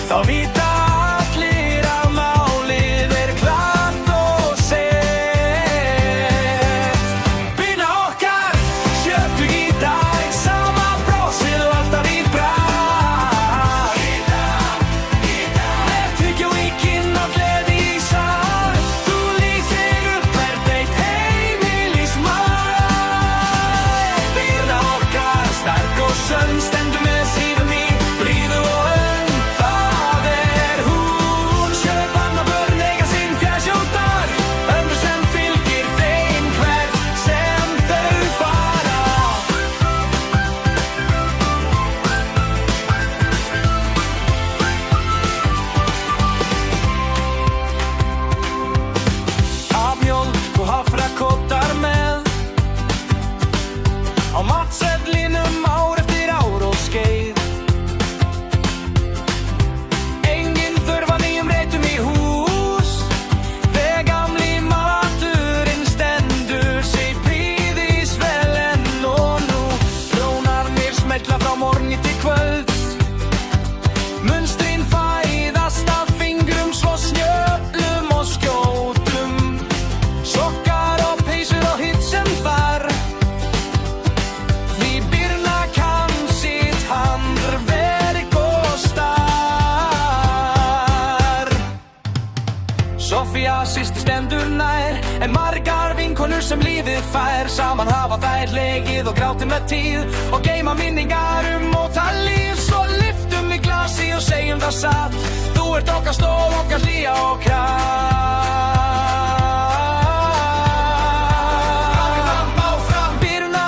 Þá vita allir að málið klárt og sett. Byrna okkar, sjötug í dag, sama brosið og alltaf í brag. Með tyggjó í kinn og gleði í sal, þú lýsir upp hvert eitt heimilismál. Byrna okkar, sterk og sönn, stendur með síðum í blíðu og önn. Það hún, sjö barnabörn eiga sinn fjærsjóttar, ömmu sem fylgir þeim hvert sem þau fara. Afmjólk og hafrakottar með á matseðlinum ár eftir ár og skeið. Engin þörf að nýjum reitum í hús, þegar gamli maturinn stendur sig prýðisvel enn og nú. Krónarnir smetla frá morgni til kvölds, munstrin fæðast af fingrum svo snjöllum og skjótum. Sokkar og peysur og hitt sem þar, því Birna kann sitt handverk og star. Sofía systir stendur nær, en margar vinkonur sem lífið fær. Saman hafa þær legið og grátið með tíð og geyma minningar ótal líf. Svo lyftum við glasi og segjum það satt, þú ert okkar stoð, okkar hlýja og kraft. Birna,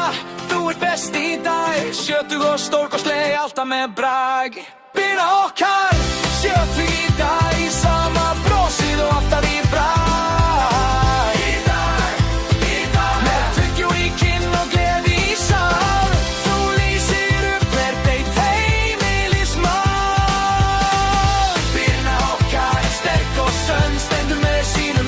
þú ert best í dag, sjötug og stórkostleg, alltaf með brag. Birna okkar, sjötug í dag, sama brosið og alltaf í brag. Með tyggjó í kinn og gleði í sal, þú lýsir upp hvert eitt heimilismál. Birna okkar, sterk og sönn, stendur með sínu